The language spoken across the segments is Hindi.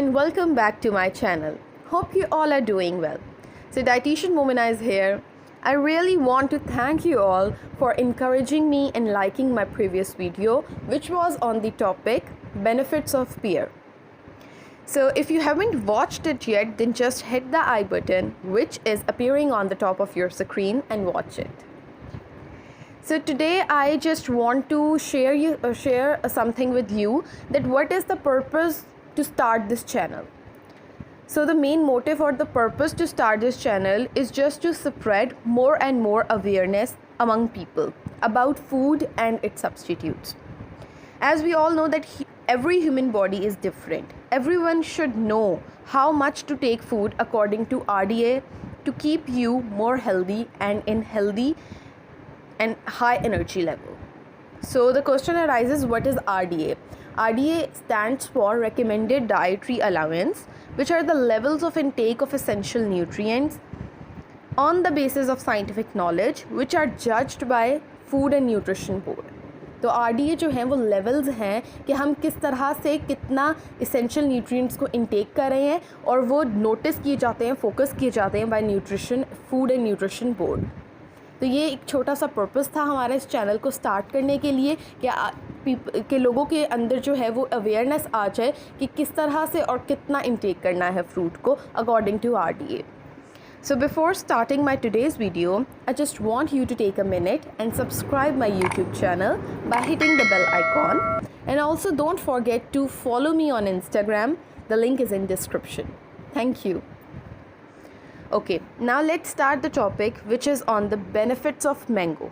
and welcome back to my channel. Hope you all are doing well. So Dietitian Momina is here. I really want to thank you all for encouraging me and liking my previous video, which was on the topic benefits of pear. So if you haven't watched it yet, then just hit the I button, which is appearing on the top of your screen, and watch it. So today I just want to share something with you, that what is the purpose to start this channel. So the main motive or the purpose to start this channel is just to spread more and more awareness among people about food and its substitutes. As we all know that every human body is different. Everyone should know how much to take food according to RDA to keep you more healthy and in healthy and high energy level. So the question arises, what is RDA? RDA stands for Recommended Dietary Allowance, which are the levels of intake of essential nutrients on the basis of scientific knowledge, which are judged by Food and Nutrition Board. तो RDA जो हैं वो लेवल्स हैं कि हम किस तरह से कितना इसेंशियल न्यूट्रिएंट्स को इंटेक कर रहे हैं, और वो नोटिस किए जाते हैं, फोकस किए जाते हैं by food and nutrition board. तो ये एक छोटा सा पर्पस था हमारे इस चैनल को स्टार्ट करने के लिए कि लोगों के अंदर जो है वो अवेयरनेस आ जाए कि किस तरह से और कितना इंटेक करना है फ्रूट को according to RDA. So before starting my today's video, I just want you to take a minute and subscribe my YouTube channel by hitting the bell icon, and also don't forget to follow me on Instagram. The link is in description. Thank you. Okay, now let's start the topic, which is on the benefits of mango.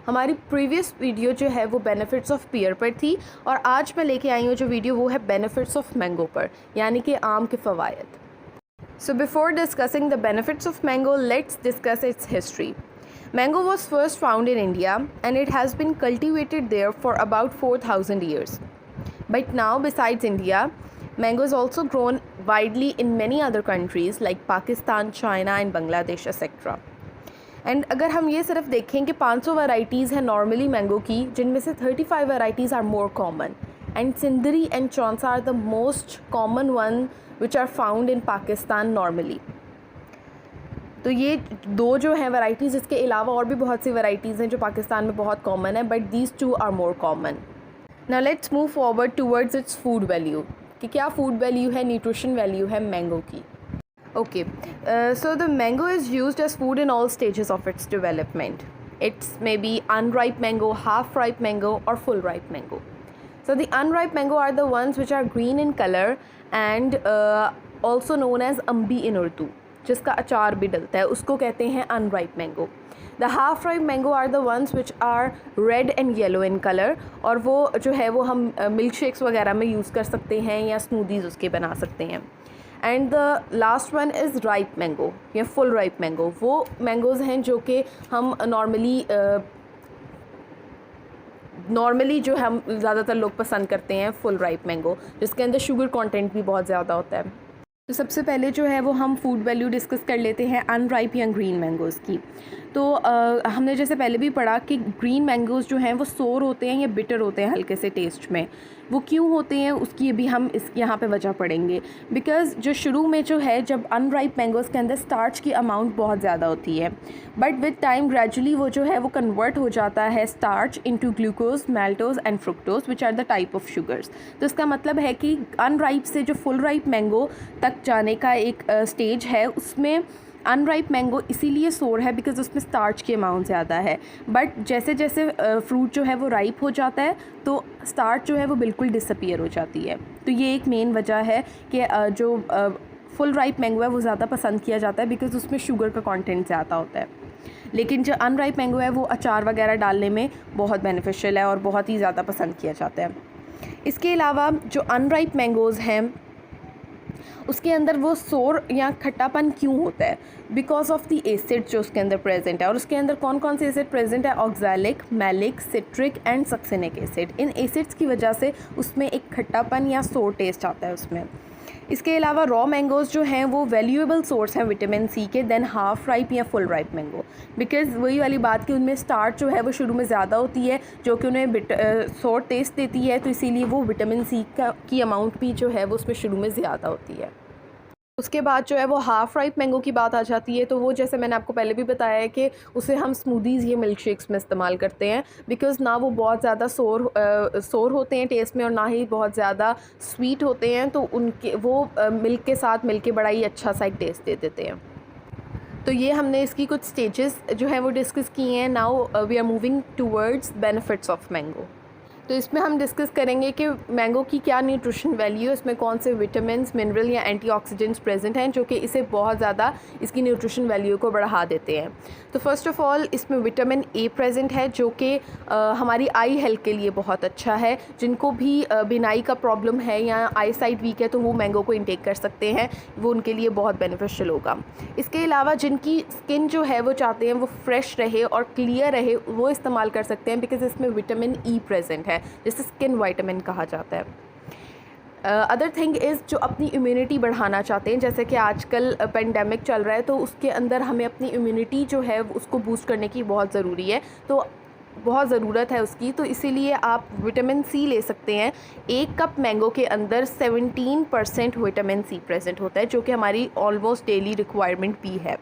हमारी प्रीवियस वीडियो जो है वो बेनिफिट्स ऑफ पीयर पर थी, और आज मैं लेके आई हूँ जो वीडियो वो है बेनिफिट्स ऑफ मैंगो पर, यानी कि आम के फ़वायद. So before discussing the benefits of mango, let's discuss its history. Mango was first found in India and it has been cultivated there for about 4,000 years. But now, besides India, mango is also grown widely in many other countries like Pakistan, China and Bangladesh, etc. And अगर हम ये सिर्फ देखें कि 500 वैराइटीज़ हैं नॉर्मली मैंगो की, जिनमें से 35 varieties are more common, and Sindhri and Chaunsa are the most common one which are found in Pakistan normally. तो ये दो जो हैं वैराइटीज़, इसके अलावा और भी बहुत सी वैराइटीज़ हैं जो पाकिस्तान में बहुत कॉमन है, but these two are more common. Now let's move forward towards its food value, कि क्या फूड वैल्यू है, न्यूट्रिशन वैल्यू है मैंगो की. Okay, so the mango is used as food in all stages of its development. It's maybe unripe mango, half ripe mango or full ripe mango. So the unripe mango are the ones which are green in color and also known as ambi in Urdu, जिसका अचार भी डलता है, उसको कहते हैं unripe mango. The half ripe mango are the ones which are red and yellow in color, और वो जो है वो हम मिल्क शेक्स वगैरह में यूज़ कर सकते हैं या स्मूदीज़ उसके बना सकते हैं. And the last one is ripe mango या फुल राइप मैंगो. वो मैंगोज़ हैं जो कि हम नॉर्मली जो हम ज़्यादातर लोग पसंद करते हैं, फुल राइप मैंगो, जिसके अंदर शुगर कंटेंट भी बहुत ज़्यादा होता है. तो सबसे पहले जो है वो हम फूड वैल्यू डिस्कस कर लेते हैं अनराइप या ग्रीन मैंगोज़ की. तो हमने जैसे पहले भी पढ़ा कि ग्रीन मैंगोज़ जो हैं वो सोर होते हैं या बिटर होते हैं हल्के से टेस्ट में. वो क्यों होते हैं उसकी भी हम यहाँ पे वजह पढ़ेंगे. बिकॉज़ जो शुरू में जो है, जब अनराइप मैंगोज़ के अंदर स्टार्च की अमाउंट बहुत ज़्यादा होती है, बट विद टाइम ग्रेजुअली वो जो है वो कन्वर्ट हो जाता है starch into glucose, maltose and fructose, which are the type of sugars. तो इसका मतलब है कि अनराइप से जो फुल राइप मैंगो तक जाने का एक स्टेज है, उसमें अनराइप मैंगो इसीलिए सोर है बिकॉज उसमें स्टार्च की अमाउंट ज़्यादा है. बट जैसे जैसे फ्रूट जो है वो राइप हो जाता है तो स्टार्च जो है वो बिल्कुल डिसअपीयर हो जाती है. तो ये एक मेन वजह है कि जो फुल राइप मैंगो है वो ज़्यादा पसंद किया जाता है बिकॉज उसमें शुगर का कंटेंट ज़्यादा होता है. लेकिन जो अनराइप मैंगो है वो अचार वगैरह डालने में बहुत बेनिफिशियल है और बहुत ही ज़्यादा पसंद किया जाता है. इसके अलावा जो अनराइप मैंगोज़ हैं उसके अंदर वो सोर या खट्टापन क्यों होता है? बिकॉज ऑफ द एसिड जो उसके अंदर प्रेजेंट है. और उसके अंदर कौन कौन से एसिड प्रेजेंट है? Oxalic, malic, citric and succinic acid. इन एसिड्स की वजह से उसमें एक खट्टापन या सोर टेस्ट आता है उसमें. इसके अलावा रॉ मैंगोज़ जो हैं वो वैल्यूएबल सोर्स हैं विटामिन सी के देन हाफ़ राइप या फुल राइप मैंगो, बिकॉज़ वही वाली बात कि उनमें स्टार्च जो है वो शुरू में ज़्यादा होती है जो कि उन्हें सोर टेस्ट देती है, तो इसीलिए वो विटामिन सी की अमाउंट भी जो है वो उसमें शुरू में ज़्यादा होती है। उसके बाद जो है वो हाफ़ राइप मैंगो की बात आ जाती है, तो वो जैसे मैंने आपको पहले भी बताया है कि उसे हम स्मूदीज़ या मिल्क शेक्स में इस्तेमाल करते हैं, बिकॉज़ ना वो बहुत ज़्यादा सोर होते हैं टेस्ट में और ना ही बहुत ज़्यादा स्वीट होते हैं, तो उनके वो मिल्क के साथ मिल के बड़ा ही अच्छा सा एक टेस्ट दे देते हैं। तो ये हमने इसकी कुछ स्टेजेस जो हैं वो डिस्कस किए हैं। Now we are moving towards benefits of mango. तो इसमें हम डिस्कस करेंगे कि मैंगो की क्या न्यूट्रिशन वैल्यू है, इसमें कौन से विटामिन्स, मिनरल या एंटीऑक्सीडेंट्स प्रेजेंट हैं जो कि इसे बहुत ज़्यादा इसकी न्यूट्रिशन वैल्यू को बढ़ा देते हैं। तो फर्स्ट ऑफ़ ऑल इसमें विटामिन ए प्रेजेंट है जो कि हमारी आई हेल्थ के लिए बहुत अच्छा है। जिनको भी बिनाई का प्रॉब्लम है या आई साइट वीक है तो वो मैंगो को इंटेक कर सकते हैं, वो उनके लिए बहुत बेनिफिशियल होगा। इसके अलावा जिनकी स्किन जो है वो चाहते हैं वो फ्रेश रहे और क्लियर रहे, वो इस्तेमाल कर सकते हैं, बिकॉज़ इसमें विटामिन ई प्रेजेंट है जिसे स्किन वाइटामिन कहा जाता है। अदर थिंग इज़ जो अपनी इम्यूनिटी बढ़ाना चाहते हैं, जैसे कि आजकल पेंडेमिक चल रहा है तो उसके अंदर हमें अपनी इम्यूनिटी जो है उसको बूस्ट करने की बहुत ज़रूरी है, तो बहुत ज़रूरत है उसकी, तो इसीलिए आप विटामिन सी ले सकते हैं। 1 कप मैंगो के अंदर 17% विटामिन सी प्रेजेंट होता है जो कि हमारी ऑलमोस्ट डेली रिक्वायरमेंट भी है।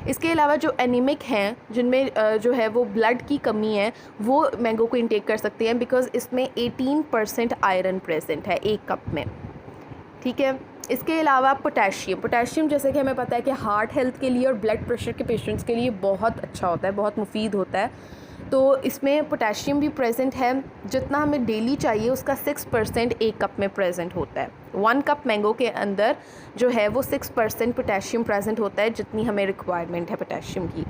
इसके अलावा जो एनीमिक हैं, जिनमें जो है वो ब्लड की कमी है, वो मैंगो को इंटेक कर सकते हैं, बिकॉज़ इसमें 18% आयरन प्रेजेंट है 1 कप में। ठीक है। इसके अलावा पोटेशियम जैसे कि हमें पता है कि हार्ट हेल्थ के लिए और ब्लड प्रेशर के पेशेंट्स के लिए बहुत अच्छा होता है, बहुत मुफीद होता है, तो इसमें पोटेशियम भी प्रेजेंट है। जितना हमें डेली चाहिए उसका 6% 1 कप में प्रेजेंट होता है। 1 कप मैंगो के अंदर जो है वो 6% पोटेशियम प्रेजेंट होता है, जितनी हमें रिक्वायरमेंट है पोटेशियम की।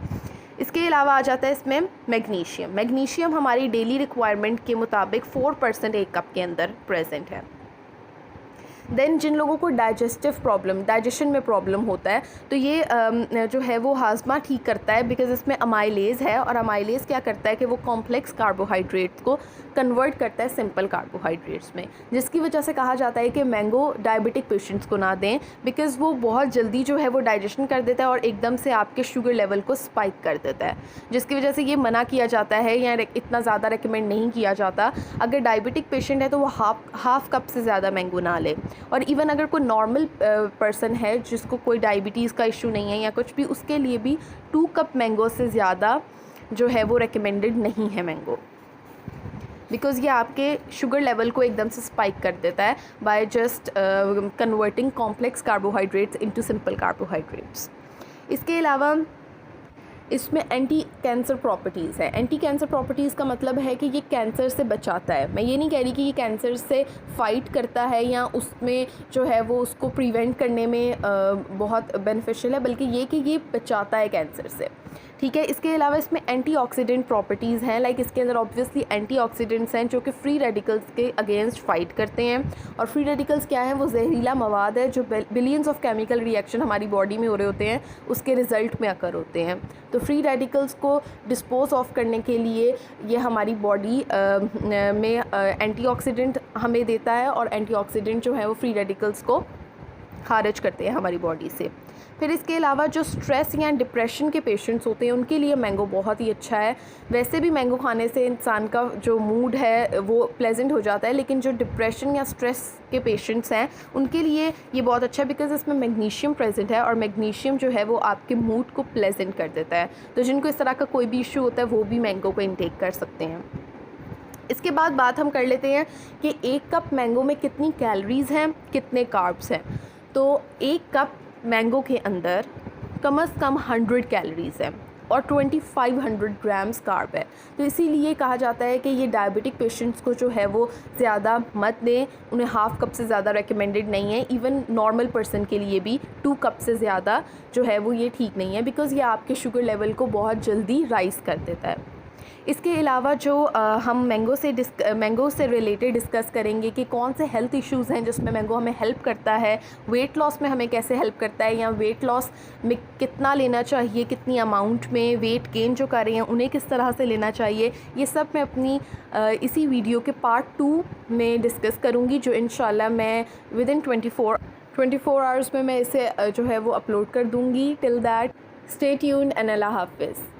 इसके अलावा आ जाता है इसमें मैग्नीशियम हमारी डेली रिक्वायरमेंट के मुताबिक 4% 1 कप के अंदर प्रेजेंट है। देन जिन लोगों को डाइजेशन में प्रॉब्लम होता है, तो ये जो है वो हाजमा ठीक करता है, बिकॉज़ इसमें अमाइलेज़ है, और अमाइलेज़ क्या करता है कि वो कॉम्प्लेक्स कार्बोहाइड्रेट्स को कन्वर्ट करता है सिंपल कार्बोहाइड्रेट्स में, जिसकी वजह से कहा जाता है कि मैंगो डायबिटिक पेशेंट्स को ना दें, बिकॉज़ वो बहुत जल्दी जो है वो डाइजेशन कर देता है और एकदम से आपके शुगर लेवल को स्पाइक कर देता है, जिसकी वजह से ये मना किया जाता है या इतना ज़्यादा रिकमेंड नहीं किया जाता। अगर डायबिटिक पेशेंट है तो वो हाफ कप से ज़्यादा मैंगो ना ले, और इवन अगर कोई नॉर्मल पर्सन है जिसको कोई डायबिटीज़ का इशू नहीं है या कुछ भी, उसके लिए भी 2 कप मैंगो से ज़्यादा जो है वो रिकमेंडेड नहीं है मैंगो, बिकॉज़ ये आपके शुगर लेवल को एकदम से स्पाइक कर देता है by just converting complex carbohydrates into simple carbohydrates. इसके अलावा इसमें एंटी कैंसर प्रॉपर्टीज़ है। एंटी कैंसर प्रॉपर्टीज़ का मतलब है कि ये कैंसर से बचाता है। मैं ये नहीं कह रही कि ये कैंसर से फ़ाइट करता है या उसमें जो है वो उसको प्रिवेंट करने में बहुत बेनिफिशियल है, बल्कि ये कि ये बचाता है कैंसर से। ठीक है। इसके अलावा इसमें एंटीऑक्सीडेंट प्रॉपर्टीज़ हैं, लाइक इसके अंदर ऑब्वियसली एंटीऑक्सीडेंट्स हैं जो कि फ्री रेडिकल्स के अगेंस्ट फाइट करते हैं। और फ्री रेडिकल्स क्या है? वो जहरीला मवाद है जो बिलियंस ऑफ केमिकल रिएक्शन हमारी बॉडी में हो रहे होते हैं, उसके रिज़ल्ट में अकर होते हैं। तो फ्री रेडिकल्स को डिस्पोज ऑफ करने के लिए ये हमारी बॉडी में एंटीऑक्सीडेंट हमें देता है, और एंटीऑक्सीडेंट जो है वो फ्री रेडिकल्स को खारिज करते हैं हमारी बॉडी से। फिर इसके अलावा जो स्ट्रेस या डिप्रेशन के पेशेंट्स होते हैं उनके लिए मैंगो बहुत ही अच्छा है। वैसे भी मैंगो खाने से इंसान का जो मूड है वो प्लेजेंट हो जाता है, लेकिन जो डिप्रेशन या स्ट्रेस के पेशेंट्स हैं उनके लिए ये बहुत अच्छा है, बिकॉज़ इसमें मैग्नीशियम प्रेजेंट है, और मैग्नीशियम जो है वो आपके मूड को प्लेजेंट कर देता है। तो जिनको इस तरह का कोई भी इशू होता है वो भी मैंगो को इंटेक कर सकते हैं। इसके बाद बात हम कर लेते हैं कि 1 कप मैंगो में कितनी कैलोरीज़ हैं, कितने कार्ब्स हैं। तो 1 कप मैंगो के अंदर कम से कम 100 कैलोरीज़ है और 2500 ग्राम्स कार्ब है। तो इसीलिए कहा जाता है कि ये डायबिटिक पेशेंट्स को जो है वो ज़्यादा मत दें, उन्हें हाफ़ कप से ज़्यादा रेकमेंडेड नहीं है। इवन नॉर्मल पर्सन के लिए भी 2 कप से ज़्यादा जो है वो ये ठीक नहीं है, बिकॉज़ ये आपके शुगर लेवल को बहुत जल्दी राइज़ कर देता है। इसके अलावा जो हम मैंगो से रिलेटेड डिस्कस करेंगे कि कौन से हेल्थ इश्यूज़ हैं जिसमें मैंगो हमें हेल्प करता है, वेट लॉस में हमें कैसे हेल्प करता है, या वेट लॉस में कितना लेना चाहिए, कितनी अमाउंट में, वेट गेन जो कर रहे हैं उन्हें किस तरह से लेना चाहिए, ये सब मैं अपनी इसी वीडियो के पार्ट 2 में डिस्कस करूँगी, जो इंशाल्लाह मैं विदिन 24 आवर्स में मैं इसे जो है वो अपलोड कर दूँगी। Till that stay tuned and अल्लाह हाफिज़।